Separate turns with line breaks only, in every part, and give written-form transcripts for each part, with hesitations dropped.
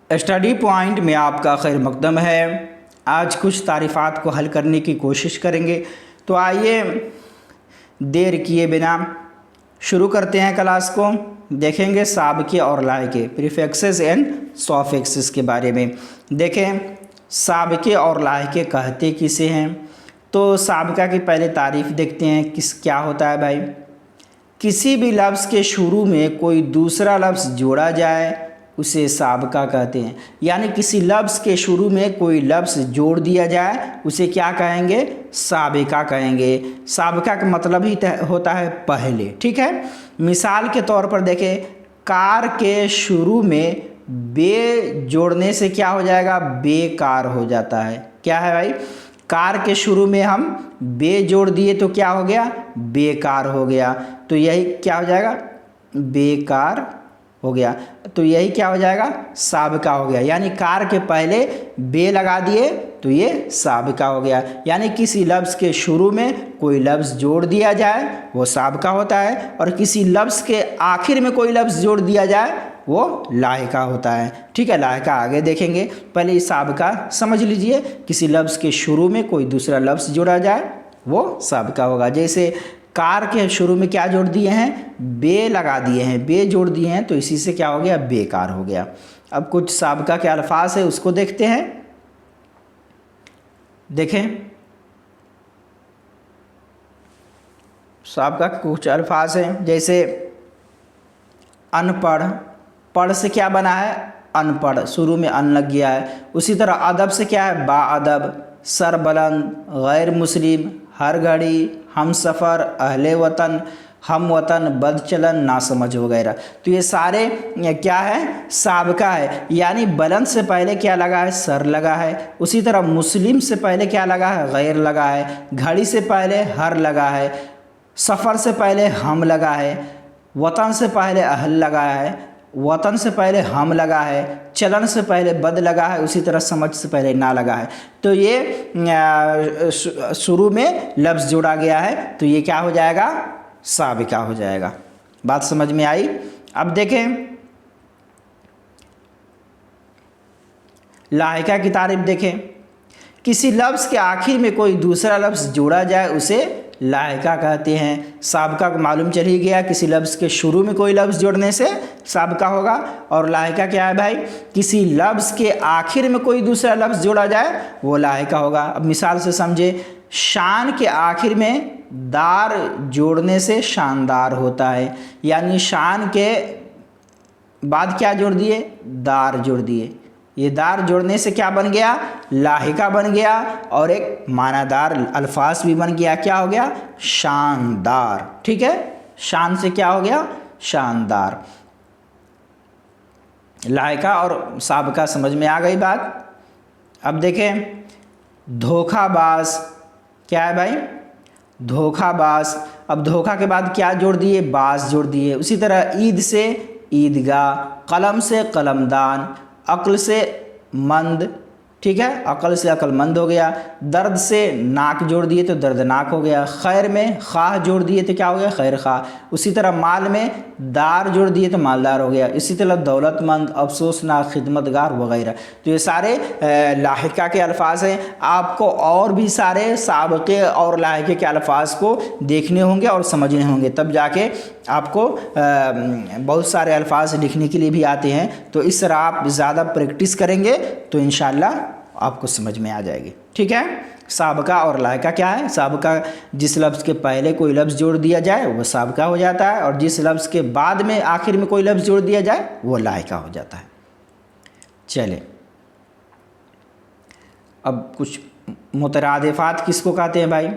Study point میں آپ کا خیر مقدم ہے۔ آج کچھ تعریفات کو حل کرنے کی کوشش کریں گے، تو آئیے دیر کیے بنا شروع کرتے ہیں کلاس کو۔ دیکھیں گے سابقے اور لاحقے، پریفکسز اینڈ سافکسز کے بارے میں۔ دیکھیں سابقے اور لاحقے کہتے کسے ہیں، تو سابقہ کی پہلے تعریف دیکھتے ہیں کیا ہوتا ہے بھائی۔ کسی بھی لفظ کے شروع میں کوئی دوسرا لفظ جوڑا جائے اسے سابقہ کہتے ہیں، یعنی کسی لفظ کے شروع میں کوئی لفظ جوڑ دیا جائے اسے کیا کہیں گے؟ سابقہ کہیں گے۔ سابقہ کا مطلب ہی ہوتا ہے پہلے، ٹھیک ہے۔ مثال کے طور پر دیکھیں، کار کے شروع میں بے جوڑنے سے کیا ہو جائے گا؟ بیکار ہو جاتا ہے۔ کیا ہے بھائی؟ کار کے شروع میں ہم بے جوڑ دیے تو کیا ہو گیا؟ بیکار ہو گیا۔ تو یہی کیا ہو جائے گا؟ بیکار ہو گیا۔ تو یہی کیا ہو جائے گا؟ سابقہ ہو گیا۔ یعنی کار کے پہلے بے لگا دیے تو یہ سابقہ ہو گیا۔ یعنی کسی لفظ کے شروع میں کوئی لفظ جوڑ دیا جائے وہ سابقہ ہوتا ہے، اور کسی لفظ کے آخر میں کوئی لفظ جوڑ دیا جائے وہ لاحقہ ہوتا ہے، ٹھیک ہے۔ لاحقہ آگے دیکھیں گے، پہلے سابقہ سمجھ لیجئے۔ کسی لفظ کے شروع میں کوئی دوسرا لفظ جوڑا جائے وہ سابقہ ہوگا۔ جیسے کار کے شروع میں کیا جوڑ دیے ہیں؟ بے لگا دیے ہیں، بے جوڑ دیے ہیں، تو اسی سے کیا ہو گیا؟ بیکار ہو گیا۔ اب کچھ سابقہ کے الفاظ ہیں اس کو دیکھتے ہیں۔ دیکھیں سابقہ کے کچھ الفاظ ہیں، جیسے ان پڑھ، پڑھ سے کیا بنا ہے؟ ان پڑھ، شروع میں ان لگ گیا ہے۔ اسی طرح ادب سے کیا ہے؟ با ادب۔ سر بلند، غیر مسلم، ہر گھڑی، ہم سفر، اہل وطن، ہم وطن، بد چلن، ناسمجھ وغیرہ۔ تو یہ سارے کیا ہے؟ سابقہ ہے۔ یعنی بلند سے پہلے کیا لگا ہے؟ سر لگا ہے۔ اسی طرح مسلم سے پہلے کیا لگا ہے؟ غیر لگا ہے۔ گھڑی سے پہلے ہر لگا ہے۔ سفر سے پہلے ہم لگا ہے۔ وطن سے پہلے اہل لگا ہے۔ وطن سے پہلے ہم لگا ہے۔ چلن سے پہلے بد لگا ہے۔ اسی طرح سمجھ سے پہلے نہ لگا ہے۔ تو یہ شروع میں لفظ جوڑا گیا ہے تو یہ کیا ہو جائے گا؟ سابقہ ہو جائے گا۔ بات سمجھ میں آئی؟ اب دیکھیں لاحقہ کی تعریف دیکھیں۔ کسی لفظ کے آخر میں کوئی دوسرا لفظ جوڑا جائے اسے لاحقہ کہتے ہیں۔ سابقہ کو معلوم چل ہی گیا، کسی لفظ کے شروع میں کوئی لفظ جوڑنے سے سابقہ ہوگا۔ اور لاحقہ کیا ہے بھائی؟ کسی لفظ کے آخر میں کوئی دوسرا لفظ جوڑا جائے وہ لاحقہ ہوگا۔ اب مثال سے سمجھے، شان کے آخر میں دار جوڑنے سے شاندار ہوتا ہے۔ یعنی شان کے بعد کیا جوڑ دیے؟ دار جوڑ دیے۔ یہ دار جوڑنے سے کیا بن گیا؟ لاحقہ بن گیا، اور ایک معنی دار الفاظ بھی بن گیا۔ کیا ہو گیا؟ شاندار، ٹھیک ہے۔ شان سے کیا ہو گیا؟ شاندار۔ لاحقہ اور سابقہ سمجھ میں آ گئی بات۔ اب دیکھیں دھوکہ باز، کیا ہے بھائی؟ دھوکہ باز۔ اب دھوکہ کے بعد کیا جوڑ دیے؟ باز جوڑ دیے۔ اسی طرح عید سے عیدگاہ، قلم سے قلمدان، عقل سے مند، ٹھیک ہے، عقل سے عقل مند ہو گیا۔ درد سے ناک جوڑ دیے تو دردناک ہو گیا۔ خیر میں خواہ جوڑ دیے تو کیا ہو گیا؟ خیر خواہ۔ اسی طرح مال میں دار جوڑ دیے تو مالدار ہو گیا۔ اسی طرح دولت مند، افسوسناک، خدمتگار وغیرہ۔ تو یہ سارے لاحقہ کے الفاظ ہیں۔ آپ کو اور بھی سارے سابقے اور لاحقے کے الفاظ کو دیکھنے ہوں گے اور سمجھنے ہوں گے، تب جا کے آپ کو بہت سارے الفاظ لکھنے کے لیے بھی آتے ہیں۔ تو اس طرح آپ زیادہ پریکٹس کریں گے تو انشاءاللہ آپ کو سمجھ میں آ جائے گی، ٹھیک ہے۔ سابقہ اور لاحقہ کیا ہے؟ سابقہ جس لفظ کے پہلے کوئی لفظ جوڑ دیا جائے وہ سابقہ ہو جاتا ہے، اور جس لفظ کے بعد میں آخر میں کوئی لفظ جوڑ دیا جائے وہ لاحقہ ہو جاتا ہے۔ چلیں اب کچھ مترادفات کس کو کہتے ہیں بھائی؟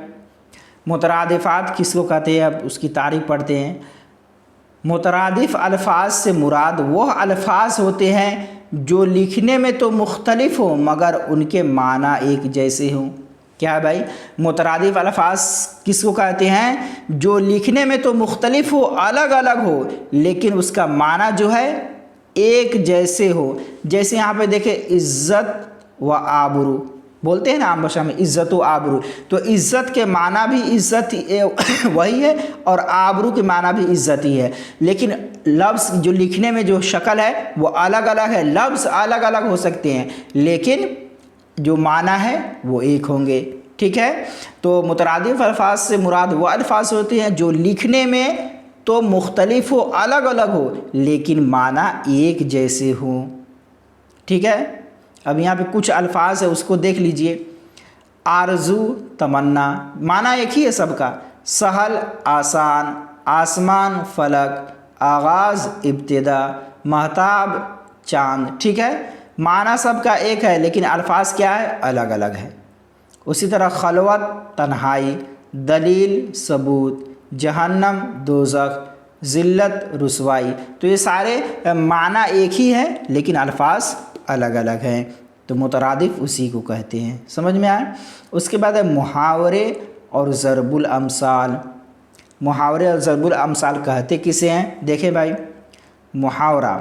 مترادفات کس کو کہتے ہیں؟ اب اس کی تعریف پڑھتے ہیں۔ مترادف الفاظ سے مراد وہ الفاظ ہوتے ہیں جو لکھنے میں تو مختلف ہوں مگر ان کے معنی ایک جیسے ہوں۔ کیا ہے بھائی؟ مترادف الفاظ کس کو کہتے ہیں؟ جو لکھنے میں تو مختلف ہو، الگ الگ ہو، لیکن اس کا معنی جو ہے ایک جیسے ہو۔ جیسے یہاں پہ دیکھیں عزت و آبرو، بولتے ہیں نا عام بھاشا میں عزت و آبرو، تو عزت کے معنی بھی عزت وہی ہے اور آبرو کے معنی بھی عزت ہی ہے، لیکن لفظ جو لکھنے میں جو شکل ہے وہ الگ الگ ہے، لفظ الگ الگ ہو سکتے ہیں لیکن جو معنی ہے وہ ایک ہوں گے، ٹھیک ہے۔ تو مترادف الفاظ سے مراد وہ الفاظ ہوتے ہیں جو لکھنے میں تو مختلف ہو، الگ الگ ہو، لیکن معنی ایک جیسے ہوں، ٹھیک ہے۔ اب یہاں پہ کچھ الفاظ ہے اس کو دیکھ لیجئے۔ آرزو تمنا، معنی ایک ہی ہے سب کا، سہل آسان، آسمان فلک، آغاز ابتدا، مہتاب چاند، ٹھیک ہے۔ معنی سب کا ایک ہے لیکن الفاظ کیا ہے؟ الگ الگ ہے۔ اسی طرح خلوت تنہائی، دلیل ثبوت، جہنم دوزخ، ذلت رسوائی، تو یہ سارے معنی ایک ہی ہیں لیکن الفاظ الگ الگ ہیں، تو مترادف اسی کو کہتے ہیں، سمجھ میں آئے۔ اس کے بعد ہے محاورے اور ضرب الامثال۔ محاورے اور ضرب الامثال کہتے کسے ہیں؟ دیکھیں بھائی، محاورہ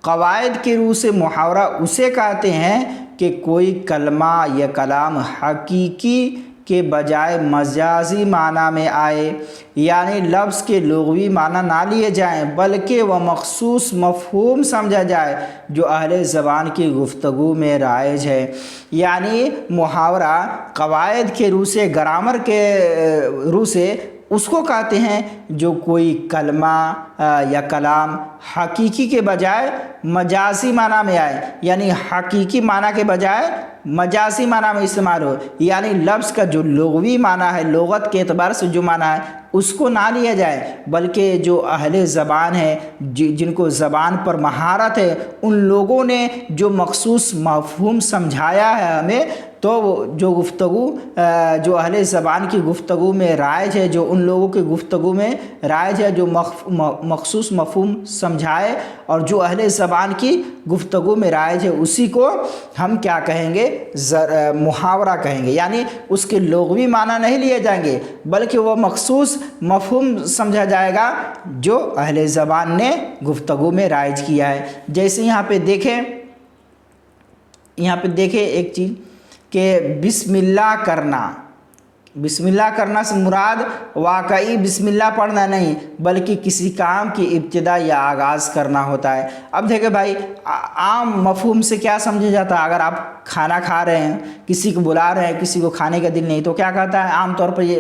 قواعد کی روح سے محاورہ اسے کہتے ہیں کہ کوئی کلمہ یا کلام حقیقی کے بجائے مجازی معنی میں آئے، یعنی لفظ کے لغوی معنی نہ لیے جائیں بلکہ وہ مخصوص مفہوم سمجھا جائے جو اہل زبان کی گفتگو میں رائج ہے۔ یعنی محاورہ قواعد کے روح سے، گرامر کے روح سے اس کو کہتے ہیں جو کوئی کلمہ یا کلام حقیقی کے بجائے مجازی معنی میں آئے، یعنی حقیقی معنی کے بجائے مجازی معنی میں استعمال ہو، یعنی لفظ کا جو لغوی معنی ہے، لغت کے اعتبار سے جو معنی ہے اس کو نہ لیا جائے بلکہ جو اہل زبان ہے، جن کو زبان پر مہارت ہے، ان لوگوں نے جو مخصوص مفہوم سمجھایا ہے ہمیں، تو جو گفتگو جو اہل زبان کی گفتگو میں رائج ہے، جو ان لوگوں کی گفتگو میں رائج ہے جو مخصوص مفہوم سمجھائے اور جو اہل زبان کی گفتگو میں رائج ہے، اسی کو ہم کیا کہیں گے؟ محاورہ کہیں گے، یعنی اس کے لغوی معنی نہیں لیے جائیں گے بلکہ وہ مخصوص مفہوم سمجھا جائے گا جو اہل زبان نے گفتگو میں رائج کیا ہے۔ جیسے یہاں پہ دیکھیں ایک چیز کہ بسم اللہ کرنا، بسم اللہ کرنا سے مراد واقعی بسم اللہ پڑھنا نہیں بلکہ کسی کام کی ابتدا یا آغاز کرنا ہوتا ہے۔ اب دیکھیں بھائی، عام مفہوم سے کیا سمجھا جاتا ہے؟ اگر آپ کھانا کھا رہے ہیں، کسی کو بلا رہے ہیں، کسی کو کھانے کا دل نہیں، تو کیا کہتا ہے؟ عام طور پر یہ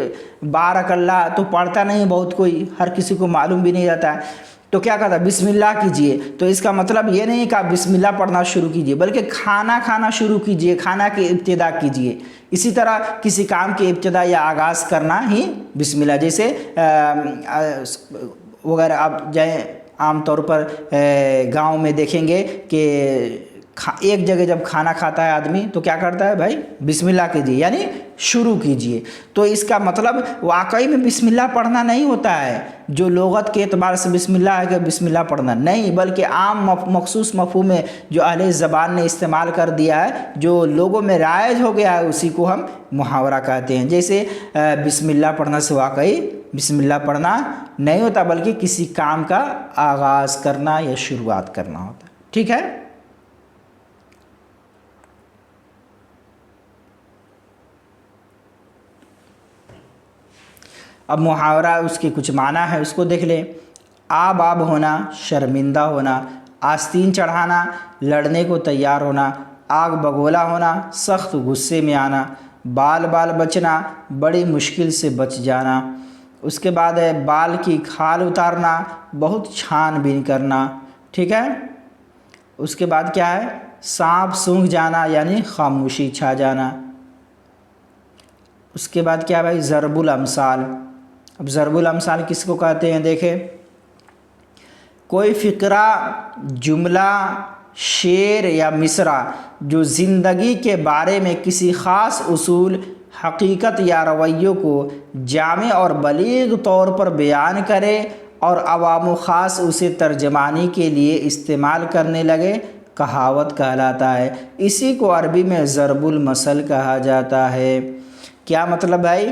بارک اللہ تو پڑھتا نہیں بہت کوئی، ہر کسی کو معلوم بھی نہیں رہتا ہے، تو کیا کہتا ہے؟ بسم اللہ کیجئے۔ تو اس کا مطلب یہ نہیں کہ آپ بسم اللہ پڑھنا شروع کیجئے بلکہ کھانا کھانا شروع کیجئے، کھانا کی ابتدا کیجئے۔ اسی طرح کسی کام کی ابتدا یا آغاز کرنا ہی بسم اللہ، جیسے وغیرہ آپ جائیں عام طور پر گاؤں میں دیکھیں گے کہ ایک جگہ جب کھانا کھاتا ہے آدمی تو کیا کرتا ہے؟ بھائی بسم اللہ کیجئے، یعنی شروع کیجئے۔ تو اس کا مطلب واقعی میں بسم اللہ پڑھنا نہیں ہوتا ہے، جو لغت کے اعتبار سے بسم اللہ ہے کہ بسم اللہ پڑھنا نہیں، بلکہ عام مخصوص مفہوم ہے جو اہل زبان نے استعمال کر دیا ہے، جو لوگوں میں رائج ہو گیا ہے، اسی کو ہم محاورہ کہتے ہیں۔ جیسے بسم اللہ پڑھنا سے واقعی بسم اللہ پڑھنا نہیں ہوتا بلکہ کسی کام کا آغاز کرنا یا شروعات کرنا ہوتا ہے، ٹھیک ہے۔ اب محاورہ اس کے کچھ معنی ہے، اس کو دیکھ لیں۔ آب ہونا، شرمندہ ہونا، آستین چڑھانا، لڑنے کو تیار ہونا، آگ بگولا ہونا، سخت غصے میں آنا، بال بچنا، بڑی مشکل سے بچ جانا۔ اس کے بعد ہے بال کی کھال اتارنا، بہت چھان بین کرنا، ٹھیک ہے۔ اس کے بعد کیا ہے؟ سانپ سونگھ جانا، یعنی خاموشی چھا جانا۔ اس کے بعد کیا بھائی؟ ضرب الامثال۔ اب ضرب الامثال کس کو کہتے ہیں؟ دیکھیں، کوئی فقرہ، جملہ، شعر یا مصرع جو زندگی کے بارے میں کسی خاص اصول، حقیقت یا رویوں کو جامع اور بلیغ طور پر بیان کرے اور عوام و خاص اسے ترجمانی کے لیے استعمال کرنے لگے، کہاوت کہلاتا ہے۔ اسی کو عربی میں ضرب المثل کہا جاتا ہے۔ کیا مطلب بھائی؟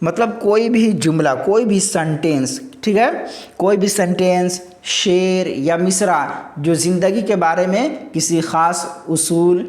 مطلب کوئی بھی جملہ، کوئی بھی سنٹینس، ٹھیک ہے، کوئی بھی سنٹینس، شعر یا مصرع جو زندگی کے بارے میں کسی خاص اصول،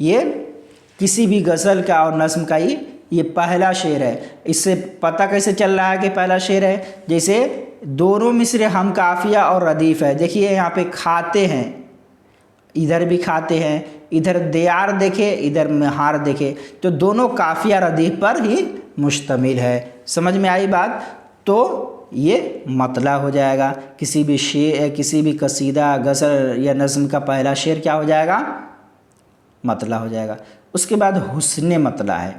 یہ کسی بھی غزل کا اور نظم کا یہ پہلا شعر ہے۔ اس سے پتہ کیسے چل رہا ہے کہ پہلا شعر ہے؟ جیسے دونوں مصرے ہم قافیہ اور ردیف ہے، دیکھیے یہاں پہ کھاتے ہیں، ادھر بھی کھاتے ہیں، ادھر دیار دیکھے، ادھر مہار دیکھے، تو دونوں قافیہ ردیف پر ہی مشتمل ہے۔ سمجھ میں آئی بات؟ تو یہ مطلع ہو جائے گا۔ کسی بھی شعر، کسی بھی قصیدہ، غزل یا نظم کا پہلا شعر کیا ہو جائے گا؟ مطلع ہو جائے گا۔ اس کے بعد حسن مطلع ہے۔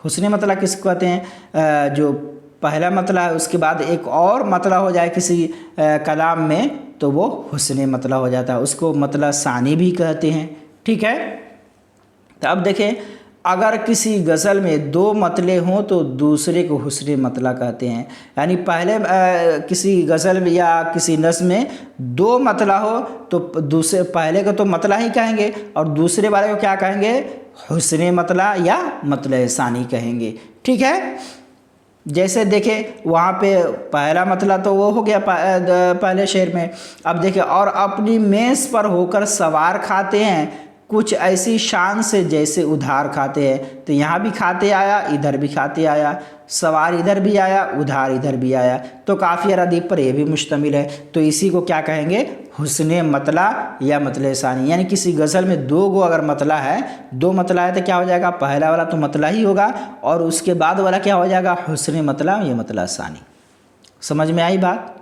حسن مطلع کس کو کہتے ہیں؟ جو پہلا مطلع ہے اس کے بعد ایک اور مطلع ہو جائے کسی کلام میں تو وہ حسن مطلع ہو جاتا ہے، اس کو مطلع ثانی بھی کہتے ہیں، ٹھیک ہے؟ تو اب دیکھیں، اگر کسی غزل میں دو مطلع ہوں تو دوسرے کو حسن مطلع کہتے ہیں۔ یعنی پہلے کسی غزل میں یا کسی نظم میں دو مطلع ہو تو دوسرے پہلے کو تو مطلع ہی کہیں گے اور دوسرے والے کو کیا کہیں گے؟ حسن مطلع یا مطلع ثانی کہیں گے، ٹھیک ہے؟ جیسے دیکھیں وہاں پہ پہلا مطلع تو وہ ہو گیا پہلے شعر میں۔ اب دیکھیں، اور اپنی میز پر ہو کر سوار کھاتے ہیں کچھ ایسی شان سے جیسے ادھار کھاتے ہیں، تو یہاں بھی کھاتے آیا، ادھر بھی کھاتے آیا، سوار ادھر بھی آیا، ادھار ادھر بھی آیا، تو قافیہ ردیف پر یہ بھی مشتمل ہے۔ تو اسی کو کیا کہیں گے؟ حسن مطلع یا مطلع ثانی۔ یعنی کسی غزل میں دو اگر مطلع ہے، دو مطلع ہے تو کیا ہو جائے گا؟ پہلا والا تو مطلع ہی ہوگا اور اس کے بعد والا کیا ہو جائے گا؟ حسن مطلع یا مطلع ثانی۔ سمجھ میں آئی بات؟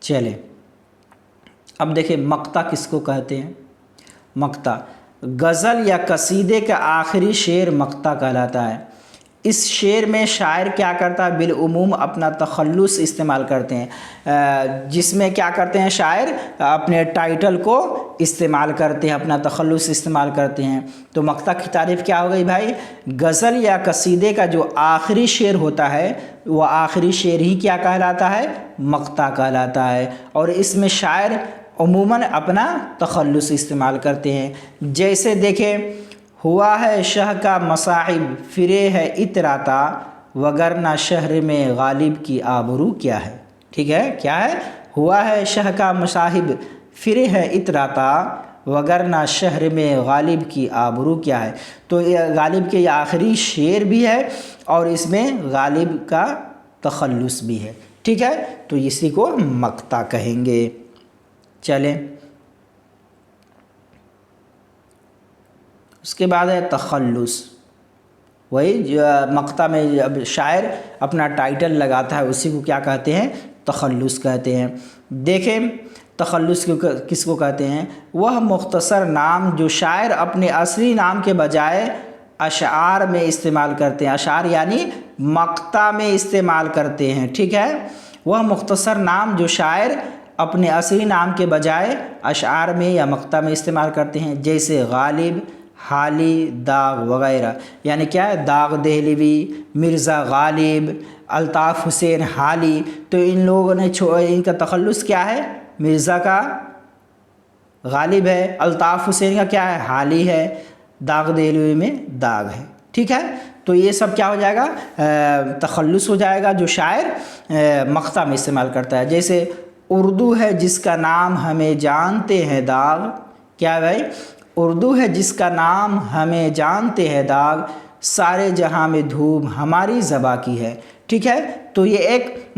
چلے اب دیکھیں مقطع کس کو کہتے ہیں؟ مقطع غزل یا قصیدے کا آخری شعر مقطع کہلاتا ہے۔ اس شعر میں شاعر کیا کرتا ہے؟ بالعموم اپنا تخلص استعمال کرتے ہیں، جس میں کیا کرتے ہیں؟ شاعر اپنے ٹائٹل کو استعمال کرتے ہیں، اپنا تخلص استعمال کرتے ہیں۔ تو مقطع کی تعریف کیا ہو گئی بھائی؟ غزل یا قصیدے کا جو آخری شعر ہوتا ہے وہ آخری شعر ہی کیا کہلاتا ہے؟ مقطع کہلاتا ہے، اور اس میں شاعر عموماً اپنا تخلص استعمال کرتے ہیں۔ جیسے دیکھیں، ہوا ہے شہ کا مصاحب فرے ہے اتراتا وگرنہ شہر میں غالب کی آبرو کیا ہے، ٹھیک ہے؟ کیا ہے؟ ہوا ہے شہ کا مصاحب فرے ہے اتراتا وگرنہ شہر میں غالب کی آبرو کیا ہے۔ تو یہ غالب کے یہ آخری شعر بھی ہے اور اس میں غالب کا تخلص بھی ہے، ٹھیک ہے؟ تو اسی کو مقطع کہیں گے۔ چلیں اس کے بعد ہے تخلص۔ وہی مقطع میں جب شاعر اپنا ٹائٹل لگاتا ہے اسی کو کیا کہتے ہیں؟ تخلص کہتے ہیں۔ دیکھیں تخلص کس کو کہتے ہیں؟ وہ مختصر نام جو شاعر اپنے اصلی نام کے بجائے اشعار میں استعمال کرتے ہیں، اشعار یعنی مقطع میں استعمال کرتے ہیں، ٹھیک ہے؟ وہ مختصر نام جو شاعر اپنے اصلی نام کے بجائے اشعار میں یا مقطع میں استعمال کرتے ہیں، جیسے غالب، حالی، داغ وغیرہ۔ یعنی کیا ہے؟ داغ دہلوی، مرزا غالب، الطاف حسین حالی، تو ان لوگوں نے ان کا تخلص کیا ہے؟ مرزا کا غالب ہے، الطاف حسین کا کیا ہے؟ حالی ہے، داغ دہلوی میں داغ ہے، ٹھیک ہے؟ تو یہ سب کیا ہو جائے گا؟ تخلص ہو جائے گا جو شاعر مقطع میں استعمال کرتا ہے۔ جیسے اردو ہے جس کا نام ہمیں جانتے ہیں داغ، کیا ہے بھائی؟ اردو ہے جس کا نام ہمیں جانتے ہیں داغ، سارے جہاں میں دھوم ہماری زباں کی ہے، ٹھیک ہے؟ تو یہ ایک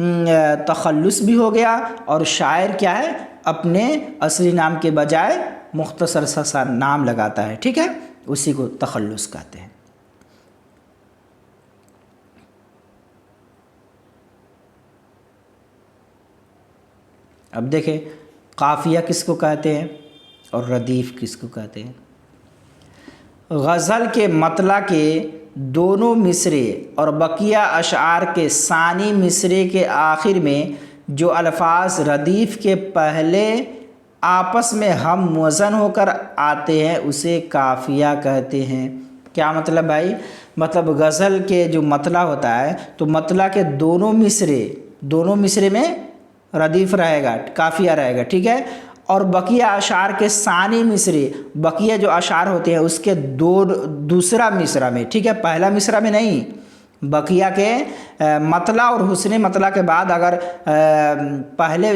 تخلص بھی ہو گیا اور شاعر کیا ہے؟ اپنے اصلی نام کے بجائے مختصر سا نام لگاتا ہے، ٹھیک ہے؟ اسی کو تخلص کہتے ہیں۔ اب دیکھیں قافیہ کس کو کہتے ہیں اور ردیف کس کو کہتے ہیں؟ غزل کے مطلع کے دونوں مصرے اور بقیہ اشعار کے ثانی مصرے کے آخر میں جو الفاظ ردیف کے پہلے آپس میں ہم موزن ہو کر آتے ہیں اسے قافیہ کہتے ہیں۔ کیا مطلب بھائی؟ مطلب غزل کے جو مطلع ہوتا ہے تو مطلع کے دونوں مصرے میں ردیف رہے گا، قافیہ رہے گا، ٹھیک ہے؟ اور بقیہ اشعار کے ثانی مصرے، بقیہ جو اشعار ہوتے ہیں اس کے دوسرا مصرع میں، ٹھیک ہے؟ پہلا مصرع میں نہیں، بقیہ کے مطلع اور حسن مطلع کے بعد اگر پہلے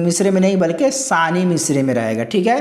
مصرے میں نہیں بلکہ ثانی مصرے میں رہے گا، ٹھیک ہے؟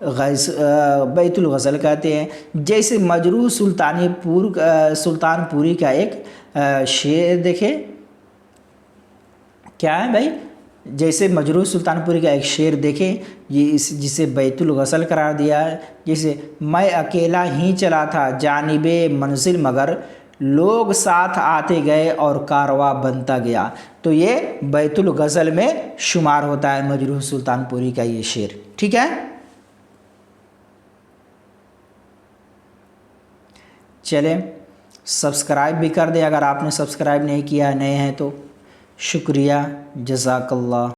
بیت الغزل کہتے ہیں۔ جیسے مجروح سلطان پوری کا ایک شعر دیکھیں، کیا ہے بھائی، جیسے مجروح سلطان پوری کا ایک شعر دیکھیں، یہ جسے بیت الغزل قرار دیا ہے، جیسے میں اکیلا ہی چلا تھا جانب منزل مگر لوگ ساتھ آتے گئے اور کارواں بنتا گیا۔ تو یہ بیت الغزل میں شمار ہوتا ہے مجروح سلطان پوری کا یہ شعر، ٹھیک ہے۔ چلیں سبسکرائب بھی کر دیں اگر آپ نے سبسکرائب نہیں کیا، نئے ہیں تو۔ شکریہ، جزاک اللہ۔